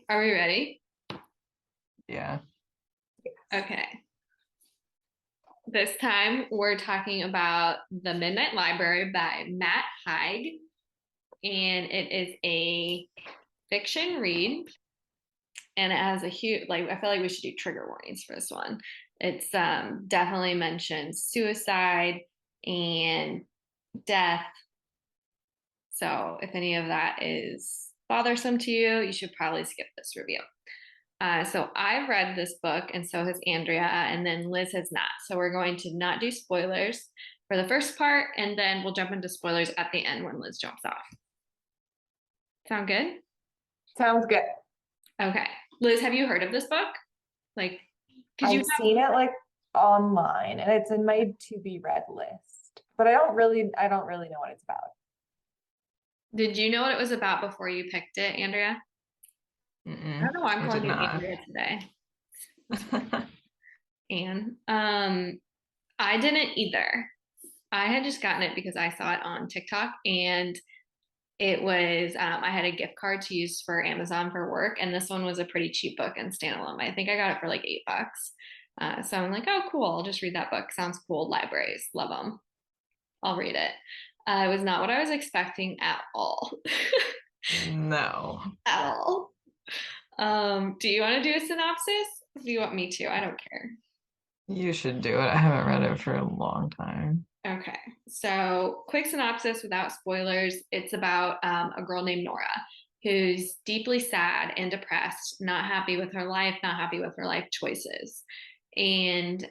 Are we ready? Yeah. Okay. This time we're talking about The Midnight Library by Matt Haig, and it is a fiction read, and it has a huge, like, I feel like we should do trigger warnings for this one. It's definitely mentions suicide and death. So if any of that is bothersome to you, you should probably skip this review. So I've read this book, and so has Andrea, and then Liz has not. So we're going to not do spoilers for the first part, and then we'll jump into spoilers at the end when Liz jumps off. Sound good? Sounds good. Okay. Liz, have you heard of this book? Like, because you I've have, seen it like online and it's in my to be read list, but I don't really know what it's about. did you know what it was about before you picked it, Andrea? I Mm-mm, don't know why I'm I did calling you not. Andrea today. Anne. I didn't either. I had just gotten it because I saw it on TikTok, and it was I had a gift card to use for Amazon for work, and this one was a pretty cheap book and standalone. I think I got it for like $8. So I'm like, oh, cool. I'll just read that book. Sounds cool. Libraries, love them. I'll read it. It was not what I was expecting at all. No. At all. Do you want to do a synopsis? Do you want me to? I don't care. You should do it. I haven't read it for a long time. Okay, so quick synopsis without spoilers. It's about a girl named Nora who's deeply sad and depressed, not happy with her life, not happy with her life choices. And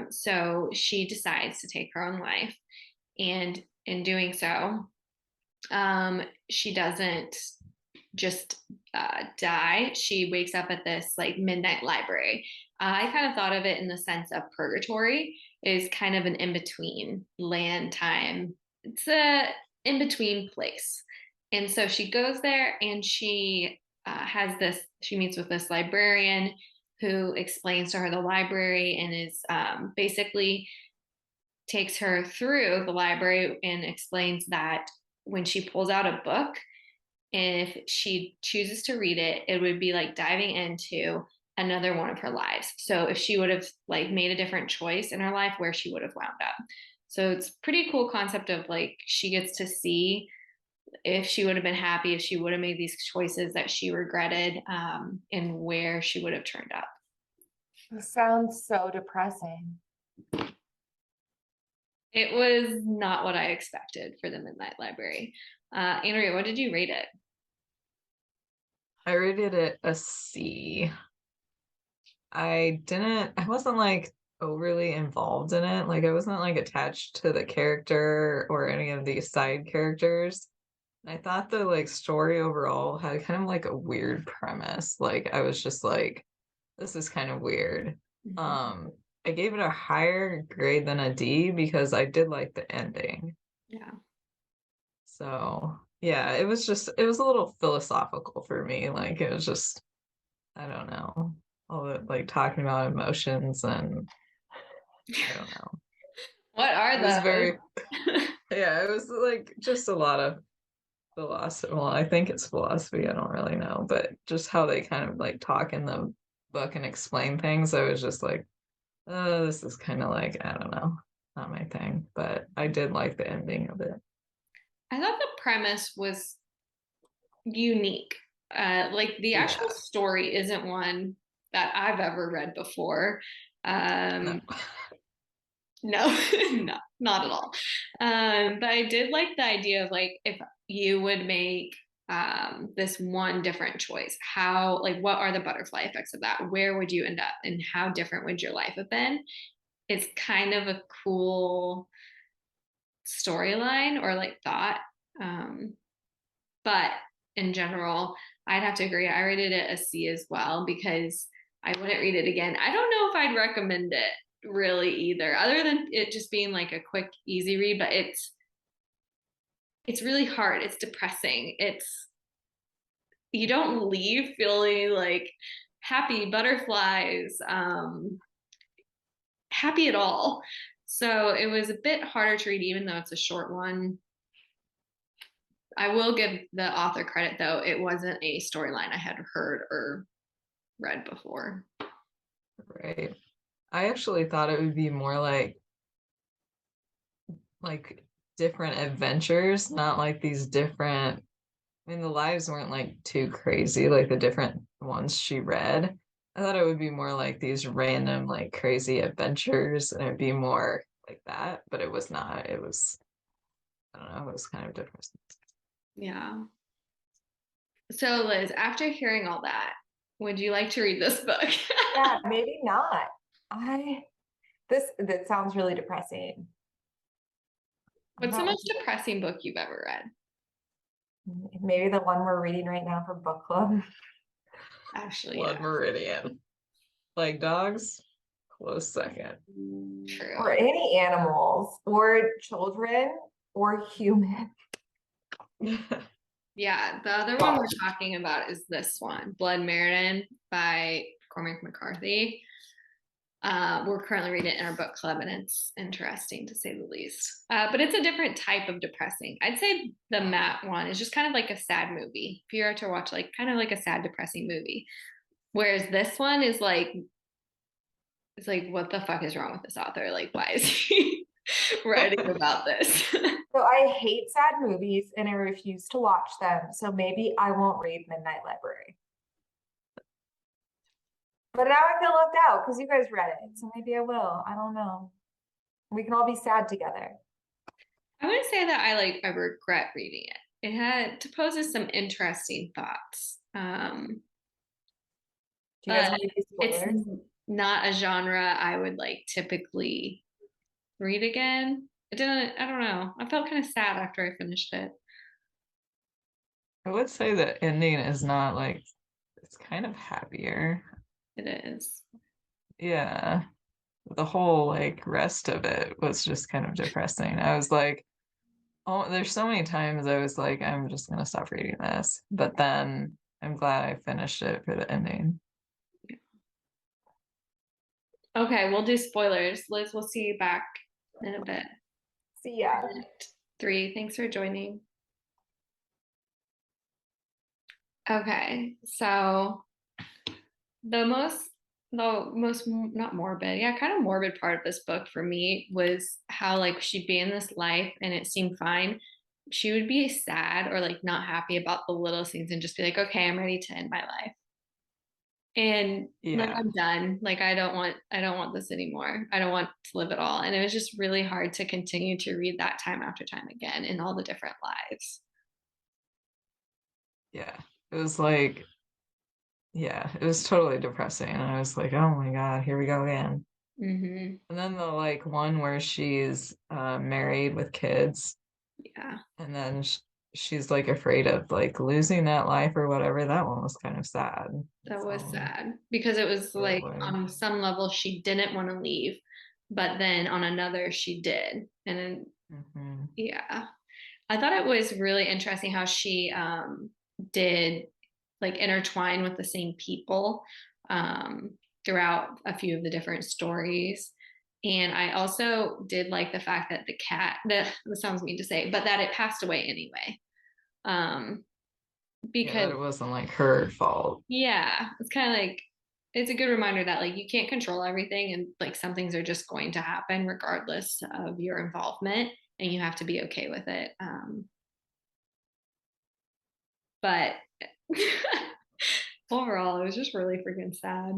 so she decides to take her own life. And in doing so, she doesn't just die. She wakes up at this like midnight library. I kind of thought of it in the sense of purgatory is kind of an in between land time. It's a in between place. And so she goes there and she has this, she meets with this librarian who explains to her the library and is basically takes her through the library and explains that when she pulls out a book, and if she chooses to read it, it would be like diving into another one of her lives. So if she would have like made a different choice in her life, where she would have wound up. So it's pretty cool concept of like she gets to see if she would have been happy if she would have made these choices that she regretted, and where she would have turned up. It sounds so depressing. It was not what I expected for the Midnight Library. Andrea, what did you rate it? I rated it a C. I wasn't like overly involved in it. Like I wasn't like attached to the character or any of these side characters. I thought the like story overall had kind of like a weird premise. Like I was just like, this is kind of weird. Mhm. Um, I gave it a higher grade than a D because I did like the ending. Yeah. So yeah, it was a little philosophical for me. Like it was just, I don't know, all the like talking about emotions and I don't know. What are It was those? very, yeah, it was like just a lot of philosophy. Well, I think it's philosophy. I don't really know, but just how they kind of like talk in the book and explain things. I was just like, this is kind of like, I don't know, not my thing. But I did like the ending of it. I thought the premise was unique. Like the actual Yeah, story isn't one that I've ever read before. no, Um, no, no, not at all. But I did like the idea of like if you would make this one different choice, how like what are the butterfly effects of that? Where would you end up, and how different would your life have been? It's kind of a cool storyline or like thought. Um, But in general, I'd have to agree. I rated it a C as well because I wouldn't read it again. I don't know if I'd recommend it really either, other than it just being like a quick, easy read, but it's really hard. It's depressing. It's you don't leave feeling like happy butterflies, happy at all. So it was a bit harder to read, even though it's a short one. I will give the author credit though. It wasn't a storyline I had heard or read before. Right. I actually thought it would be more like different adventures, not like these different, I mean, the lives weren't like too crazy, like the different ones she read. I thought it would be more like these random, like crazy adventures, and it'd be more like that, but it was not. It was, I don't know, it was kind of different. Yeah. So, Liz, after hearing all that, would you like to read this book? Yeah, maybe not. I that sounds really depressing. What's the most depressing book you've ever read? Maybe the one we're reading right now for book club. Actually, Blood yeah. Meridian. Like dogs, close second. True. Or any animals, or children, or human. Yeah, the other one we're talking about is this one, Blood Meridian by Cormac McCarthy. We're currently reading it in our book club, and it's interesting to say the least. But it's a different type of depressing. I'd say the Matt one is just kind of like a sad movie. If you were to watch, like, kind of like a sad, depressing movie. Whereas this one is like, it's like, what the fuck is wrong with this author? Like, why is he writing about this? So I hate sad movies and I refuse to watch them. So maybe I won't read Midnight Library. But now I feel left out because you guys read it. So maybe I will. I don't know. We can all be sad together. I wouldn't say that I regret reading it. It poses some interesting thoughts. Do you guys But want to do it's spoilers? not a genre I would like typically read again. I don't know. I felt kind of sad after I finished it. I would say the ending is not like, it's kind of happier. It is. Yeah. The whole like rest of it was just kind of depressing. I was like, oh, there's so many times I was like, I'm just gonna stop reading this. But then I'm glad I finished it for the ending. Okay, we'll do spoilers. Liz, we'll see you back in a bit. See ya. 3, thanks for joining. Okay, so the most not morbid, yeah, kind of morbid part of this book for me was how like she'd be in this life and it seemed fine. She would be sad or like not happy about the little things and just be like, okay, I'm ready to end my life. And like Yeah. I'm done. Like I don't want this anymore. I don't want to live at all. And it was just really hard to continue to read that time after time again in all the different lives. Yeah. It was like, yeah, it was totally depressing. And I was like, oh my God, here we go again. Mm-hmm. And then the like one where she's married with kids, Yeah, and then she's like afraid of like losing that life or whatever. That one was kind of sad. that was So, sad because it was it like was. on some level she didn't want to leave, but then on another she did. And then Mhm. yeah, I thought it was really interesting how she did like intertwine with the same people um, throughout a few of the different stories. And I also did like the fact that the cat, that sounds mean to say, but that it passed away anyway. Um, Yeah, that because it wasn't like her fault. yeah, it's kind of like, it's a good reminder that like you can't control everything and like some things are just going to happen regardless of your involvement and you have to be okay with it. But overall, it was just really freaking sad.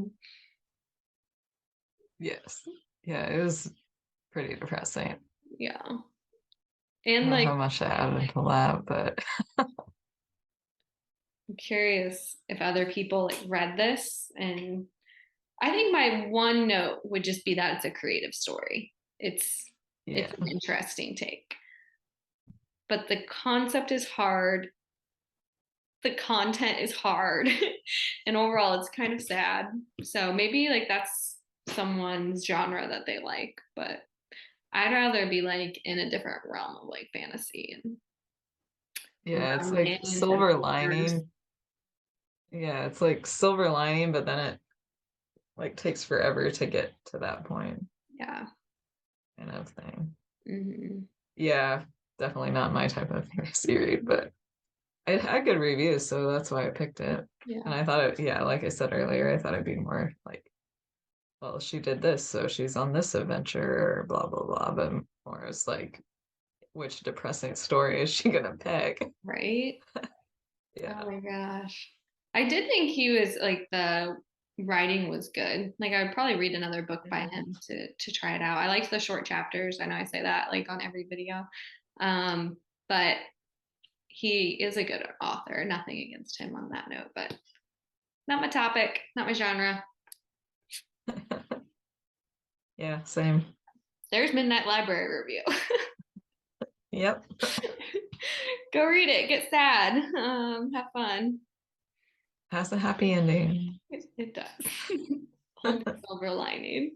Yes. Yeah, it was pretty depressing. Yeah. I And don't know like, how much to add into that, but I'm curious if other people like read this. And I think my one note would just be that it's a creative story. It's yeah. an interesting take. But the concept is hard. The content is hard. And overall it's kind of sad. So maybe like that's someone's genre that they like, but I'd rather be like in a different realm of like fantasy and Yeah, it's like romance and silver wars. lining. Yeah, it's like silver lining, but then it like takes forever to get to that point Yeah. kind of thing. Hmm. Yeah, definitely not my type of fantasy read, but it had good reviews, so that's why I picked it. Yeah. And I thought it, yeah, like I said earlier, I thought it'd be more like, well, she did this, so she's on this adventure, or blah blah blah. But more it's like, which depressing story is she gonna pick? Right? Yeah. Oh my gosh. I did think he was like the writing was good. Like I would probably read another book by him to try it out. I liked the short chapters. I know I say that like on every video. But he is a good author. Nothing against him on that note, but not my topic, not my genre. Yeah, same. There's Midnight Library review. Yep. Go read it. Get sad. Have fun. Has a happy ending. It does. Silver lining.